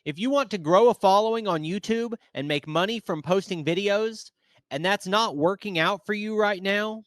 If you want to grow a following on YouTube and make money from posting videos, and that's not working out for you right now,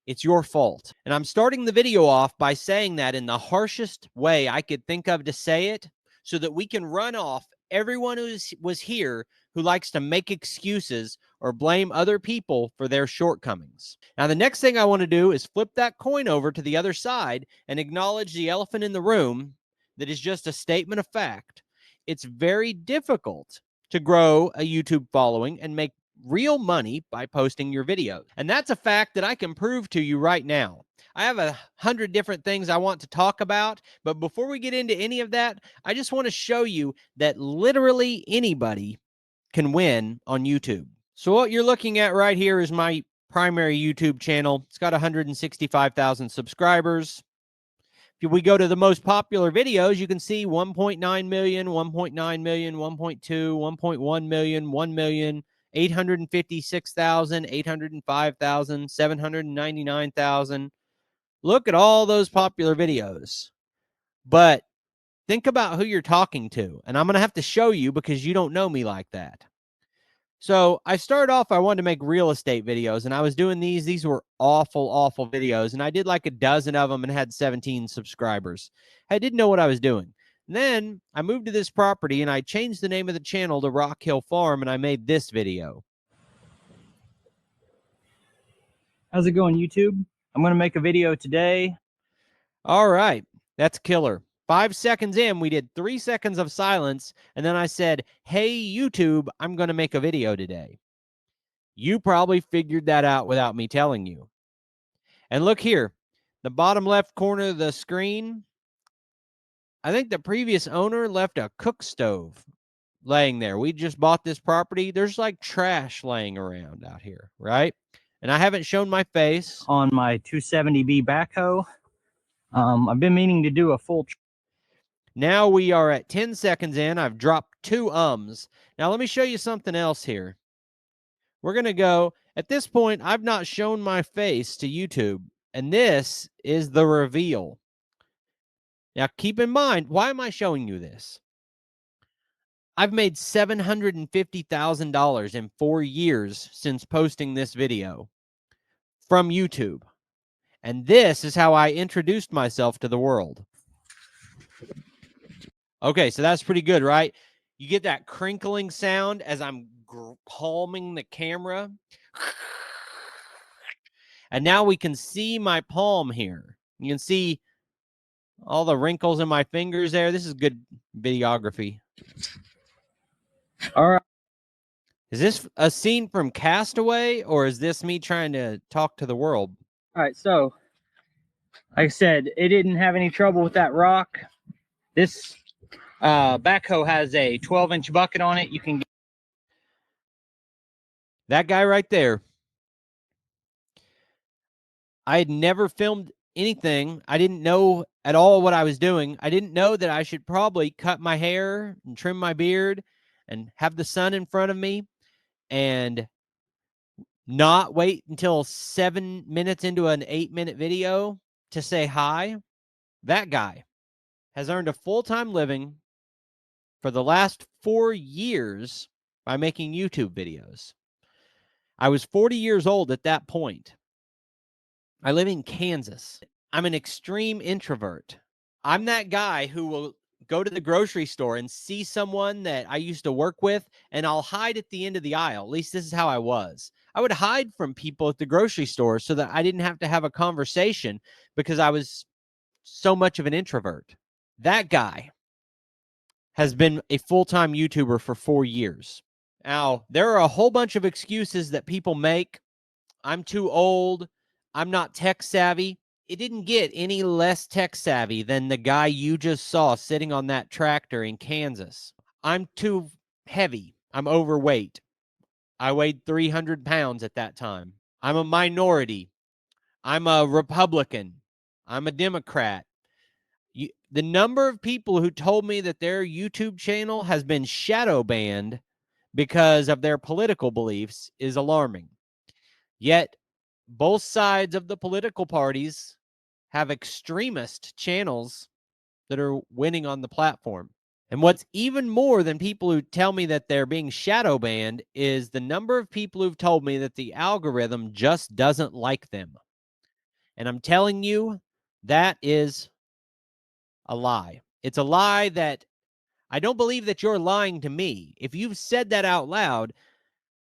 it's your fault. And I'm starting the video off by saying that in the harshest way I could think of to say it, so that we can run off everyone who was here who likes to make excuses or blame other people for their shortcomings. Now, the next thing I want to do is flip that coin over to the other side and acknowledge the elephant in the room that is just a statement of fact. It's very difficult to grow a YouTube following and make real money by posting your videos. And that's a fact that I can prove to you right now. I have 100 different things I want to talk about, but before we get into any of that, I just want to show you that literally anybody can win on YouTube. So what you're looking at right here is my primary YouTube channel. It's got 165,000 subscribers. If we go to the most popular videos, you can see 1.9 million, 1.9 million, 1.2, 1.1 million, 1 million, 856,000, 805,000, 799,000. Look at all those popular videos. But think about who you're talking to. And I'm going to have to show you because you don't know me like that. So I started off, I wanted to make real estate videos, and I was doing these. These were awful videos, and I did like a dozen of them and had 17 subscribers. I didn't know what I was doing. And then I moved to this property, and I changed the name of the channel to Rock Hill Farm, and I made this video. How's it going, YouTube? I'm going to make a video today. All right, that's killer. 5 seconds in, we did 3 seconds of silence, and then I said, hey, YouTube, I'm going to make a video today. You probably figured that out without me telling you. And look here, the bottom left corner of the screen, I think the previous owner left a cook stove laying there. We just bought this property. There's like trash laying around out here, right? And I haven't shown my face. On my 270B backhoe. I've been meaning to do a full... Now we are at 10 seconds in. I've dropped 2 ums. Now let me show you something else here. We're going to go, at this point, I've not shown my face to YouTube, and this is the reveal. Now keep in mind, why am I showing you this? I've made $750,000 in 4 years since posting this video from YouTube. And this is how I introduced myself to the world. Okay, so that's pretty good, right? You get that crinkling sound as I'm palming the camera. And now we can see my palm here. You can see all the wrinkles in my fingers there. This is good videography. All right. Is this a scene from Castaway, or is this me trying to talk to the world? All right, so like I said, it didn't have any trouble with that rock. This backhoe has a 12-inch bucket on it. You can get that guy right there. I had never filmed anything. I didn't know at all what I was doing. I didn't know that I should probably cut my hair and trim my beard and have the sun in front of me and not wait until 7 minutes into an 8-minute video to say hi. That guy has earned a full-time living for the last 4 years by making YouTube videos. I was 40 years old at that point. I live in Kansas. I'm an extreme introvert. I'm that guy who will go to the grocery store and see someone that I used to work with, and I'll hide at the end of the aisle. At least this is how I was. I would hide from people at the grocery store so that I didn't have to have a conversation because I was so much of an introvert. That guy has been a full-time YouTuber for 4 years. Now, there are a whole bunch of excuses that people make. I'm too old. I'm not tech savvy. It didn't get any less tech savvy than the guy you just saw sitting on that tractor in Kansas. I'm too heavy. I'm overweight. I weighed 300 pounds at that time. I'm a minority. I'm a Republican. I'm a Democrat. The number of people who told me that their YouTube channel has been shadow banned because of their political beliefs is alarming. Yet, both sides of the political parties have extremist channels that are winning on the platform. And what's even more than people who tell me that they're being shadow banned is the number of people who've told me that the algorithm just doesn't like them. And I'm telling you, that is a lie. It's a lie that I don't believe that you're lying to me. If you've said that out loud,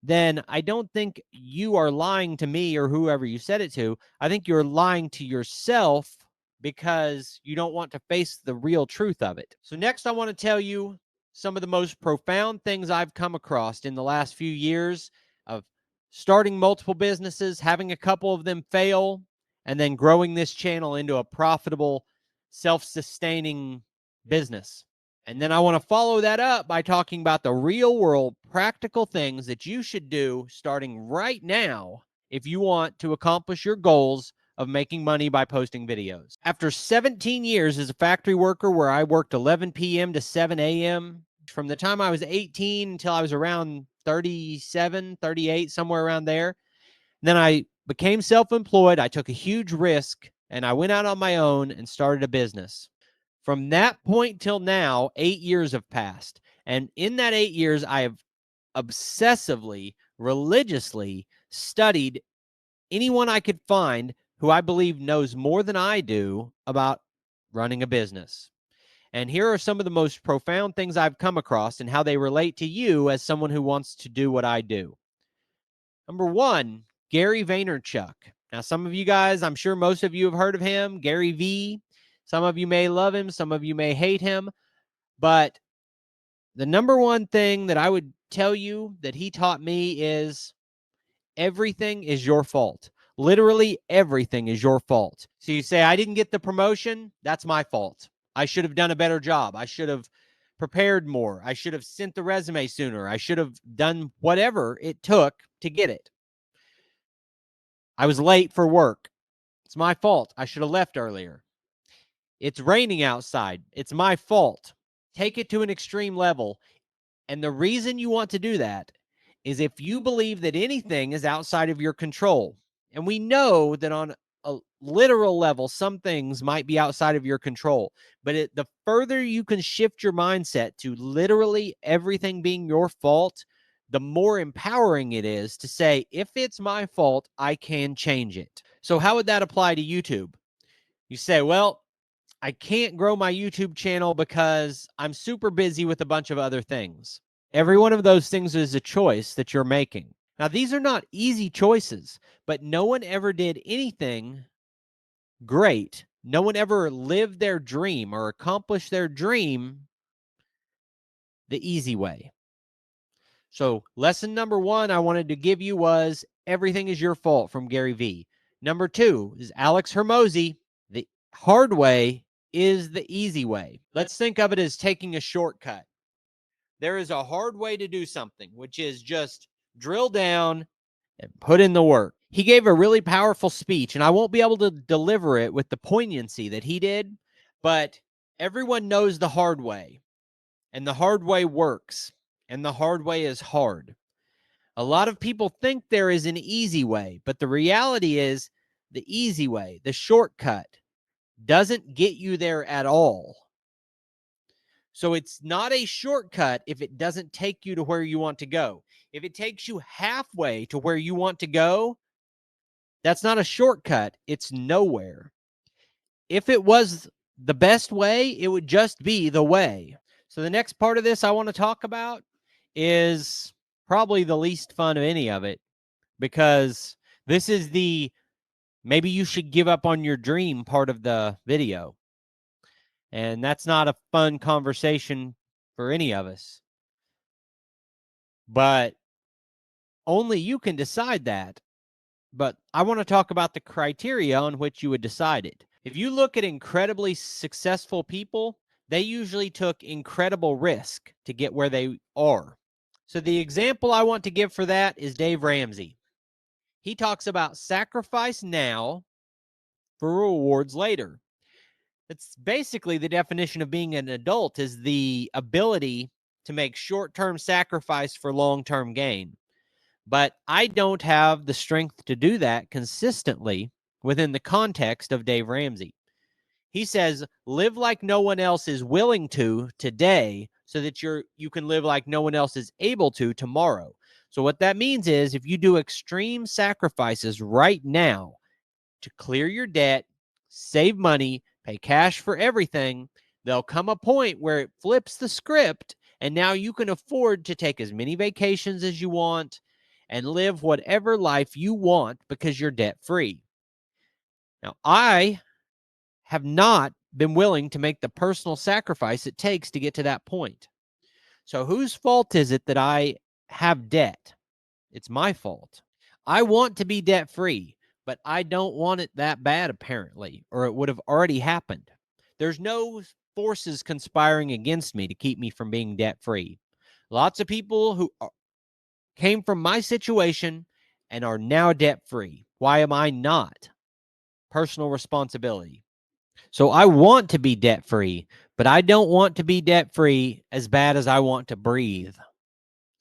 then I don't think you are lying to me or whoever you said it to. I think you're lying to yourself because you don't want to face the real truth of it. So next, I want to tell you some of the most profound things I've come across in the last few years of starting multiple businesses, having a couple of them fail, and then growing this channel into a profitable, self-sustaining business. And then I want to follow that up by talking about the real world practical things that you should do starting right now if you want to accomplish your goals of making money by posting videos. After 17 years as a factory worker where I worked 11 p.m. to 7 a.m., from the time I was 18 until I was around 37, 38, somewhere around there, then I became self-employed. I took a huge risk and I went out on my own and started a business. From that point till now, 8 years have passed. And in that 8 years, I have obsessively, religiously studied anyone I could find who I believe knows more than I do about running a business. And here are some of the most profound things I've come across and how they relate to you as someone who wants to do what I do. Number one, Gary Vaynerchuk. Now, some of you guys, I'm sure most of you have heard of him, Gary V. Some of you may love him. Some of you may hate him. But the number one thing that I would tell you that he taught me is everything is your fault. Literally everything is your fault. So you say, I didn't get the promotion. That's my fault. I should have done a better job. I should have prepared more. I should have sent the resume sooner. I should have done whatever it took to get it. I was late for work. It's my fault. I should have left earlier. It's raining outside. It's my fault. Take it to an extreme level. And the reason you want to do that is if you believe that anything is outside of your control. And we know that on a literal level, some things might be outside of your control. But the further you can shift your mindset to literally everything being your fault, the more empowering it is to say, if it's my fault, I can change it. So how would that apply to YouTube? You say, well, I can't grow my YouTube channel because I'm super busy with a bunch of other things. Every one of those things is a choice that you're making. Now, these are not easy choices, but no one ever did anything great. No one ever lived their dream or accomplished their dream the easy way. So lesson number one I wanted to give you was everything is your fault from Gary V. Number two is Alex Hermosi. The hard way is the easy way. Let's think of it as taking a shortcut. There is a hard way to do something, which is just drill down and put in the work. He gave a really powerful speech, and I won't be able to deliver it with the poignancy that he did, but everyone knows the hard way, and the hard way works, and the hard way is hard. A lot of people think there is an easy way, but the reality is the easy way, the shortcut, doesn't get you there at all. So it's not a shortcut if it doesn't take you to where you want to go. If it takes you halfway to where you want to go, that's not a shortcut. It's nowhere. If it was the best way, it would just be the way. So the next part of this I want to talk about is probably the least fun of any of it, because this is the maybe you should give up on your dream part of the video. And that's not a fun conversation for any of us. But only you can decide that. But I want to talk about the criteria on which you would decide it. If you look at incredibly successful people, they usually took incredible risk to get where they are. So the example I want to give for that is Dave Ramsey. He talks about sacrifice now for rewards later. It's basically the definition of being an adult is the ability to make short-term sacrifice for long-term gain. But I don't have the strength to do that consistently within the context of Dave Ramsey. He says, live like no one else is willing to today so that you can live like no one else is able to tomorrow. So what that means is if you do extreme sacrifices right now to clear your debt, save money, pay cash for everything, there'll come a point where it flips the script and now you can afford to take as many vacations as you want and live whatever life you want because you're debt free. Now, I have not been willing to make the personal sacrifice it takes to get to that point. So whose fault is it that I have debt? It's my fault. I want to be debt free, but I don't want it that bad, apparently, or it would have already happened. There's no forces conspiring against me to keep me from being debt free. Lots of people who came from my situation and are now debt free. Why am I not? Personal responsibility. So I want to be debt free, but I don't want to be debt free as bad as I want to breathe.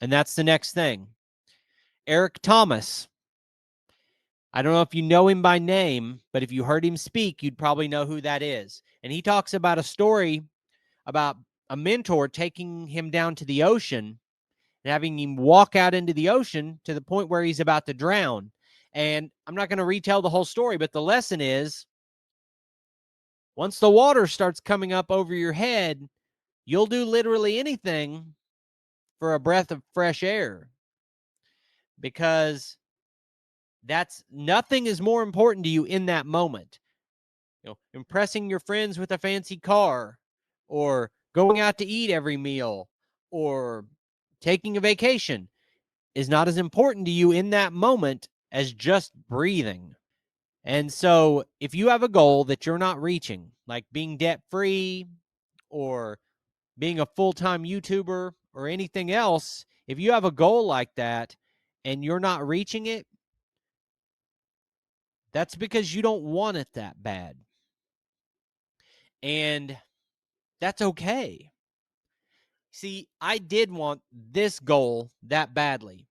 And that's the next thing. Eric Thomas. I don't know if you know him by name, but if you heard him speak, you'd probably know who that is. And he talks about a story about a mentor taking him down to the ocean and having him walk out into the ocean to the point where he's about to drown. And I'm not going to retell the whole story, but the lesson is once the water starts coming up over your head, you'll do literally anything for a breath of fresh air, because that's nothing is more important to you in that moment. Impressing your friends with a fancy car, or going out to eat every meal, or taking a vacation is not as important to you in that moment as just breathing. And so if you have a goal that you're not reaching, like being debt free or being a full-time YouTuber or anything else, if you have a goal like that and you're not reaching it, that's because you don't want it that bad. And that's okay. See, I did want this goal that badly.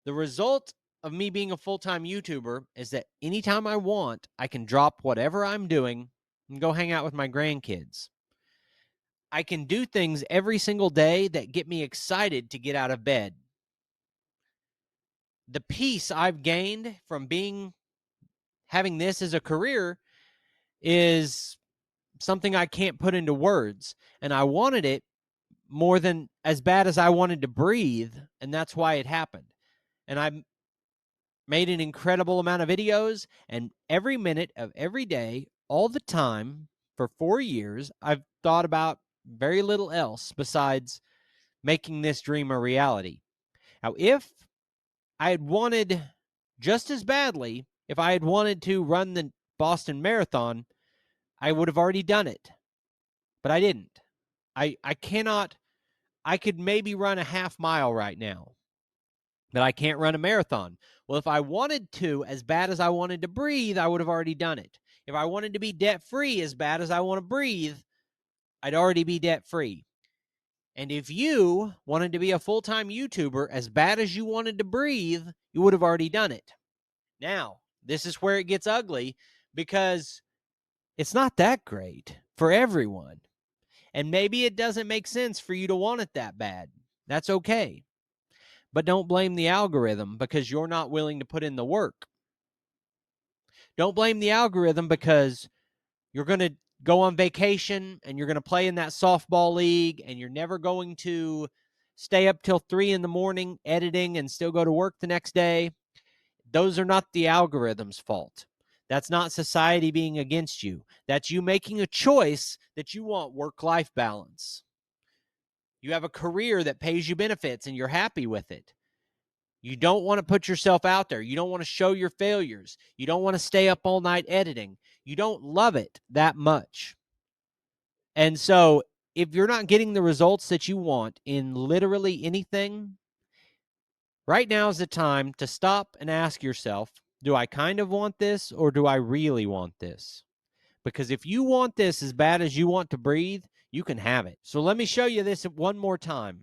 The result of me being a full-time YouTuber is that anytime I want, I can drop whatever I'm doing and go hang out with my grandkids. I can do things every single day that get me excited to get out of bed. The peace I've gained from having this as a career is something I can't put into words. And I wanted it more than as bad as I wanted to breathe. And that's why it happened. And I made an incredible amount of videos, and every minute of every day, all the time, for 4 years, I've thought about very little else besides making this dream a reality. Now, if I had wanted just as badly, if I had wanted to run the Boston Marathon, I would have already done it. But I didn't. I cannot. I could maybe run a half mile right now, but I can't run a marathon. Well, if I wanted to, as bad as I wanted to breathe, I would have already done it. If I wanted to be debt free as bad as I want to breathe, I'd already be debt free. And if you wanted to be a full-time YouTuber as bad as you wanted to breathe, you would have already done it. Now, this is where it gets ugly, because it's not that great for everyone. And maybe it doesn't make sense for you to want it that bad. That's okay. But don't blame the algorithm because you're not willing to put in the work. Don't blame the algorithm because you're going to go on vacation and you're going to play in that softball league and you're never going to stay up till 3 a.m. editing and still go to work the next day. Those are not the algorithm's fault. That's not society being against you. That's you making a choice that you want work-life balance. You have a career that pays you benefits and you're happy with it. You don't want to put yourself out there. You don't want to show your failures. You don't want to stay up all night editing. You don't love it that much. And so if you're not getting the results that you want in literally anything, right now is the time to stop and ask yourself, do I kind of want this or do I really want this? Because if you want this as bad as you want to breathe, you can have it. So let me show you this one more time.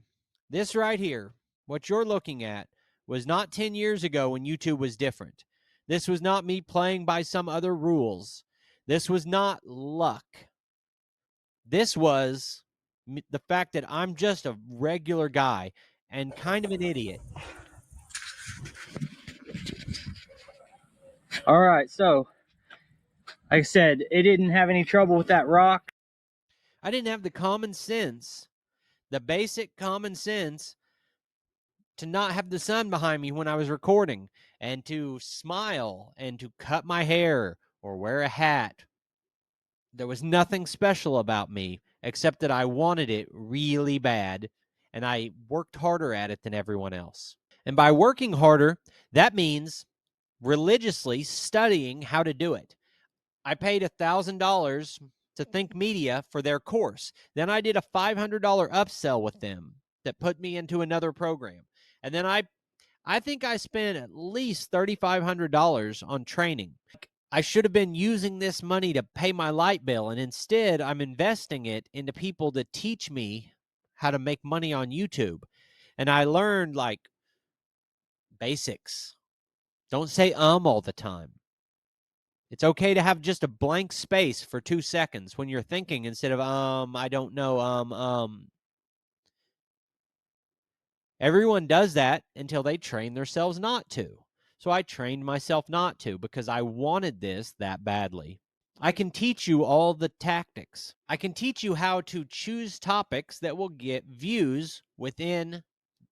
This right here, what you're looking at, was not 10 years ago when YouTube was different. This was not me playing by some other rules. This was not luck. This was the fact that I'm just a regular guy and kind of an idiot. All right, so like I said, it didn't have any trouble with that rock. I didn't have the common sense, the basic common sense to not have the sun behind me when I was recording, and to smile and to cut my hair or wear a hat. There was nothing special about me except that I wanted it really bad, and I worked harder at it than everyone else. And by working harder, that means religiously studying how to do it. I paid $1,000 to Think Media for their course. Then I did a $500 upsell with them that put me into another program. And then I think I spent at least $3,500 on training. I should have been using this money to pay my light bill, and instead I'm investing it into people to teach me how to make money on YouTube. And I learned like basics. Don't say all the time. It's okay to have just a blank space for 2 seconds when you're thinking instead of I don't know, Everyone does that until they train themselves not to. So I trained myself not to because I wanted this that badly. I can teach you all the tactics. I can teach you how to choose topics that will get views within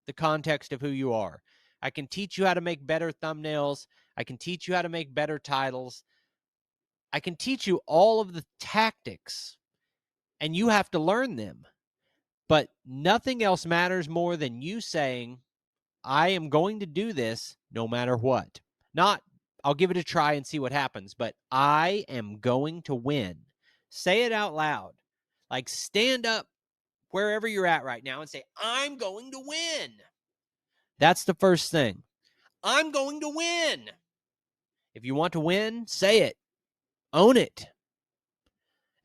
the context of who you are. I can teach you how to make better thumbnails. I can teach you how to make better titles. I can teach you all of the tactics, and you have to learn them. But nothing else matters more than you saying, I am going to do this no matter what. Not, I'll give it a try and see what happens, but I am going to win. Say it out loud. Like, stand up wherever you're at right now and say, I'm going to win. That's the first thing. I'm going to win. If you want to win, say it. Own it.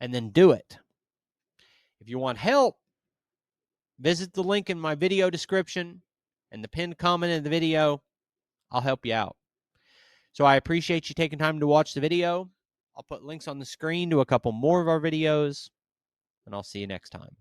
And then do it. If you want help, visit the link in my video description and the pinned comment in the video. I'll help you out. So I appreciate you taking time to watch the video. I'll put links on the screen to a couple more of our videos, and I'll see you next time.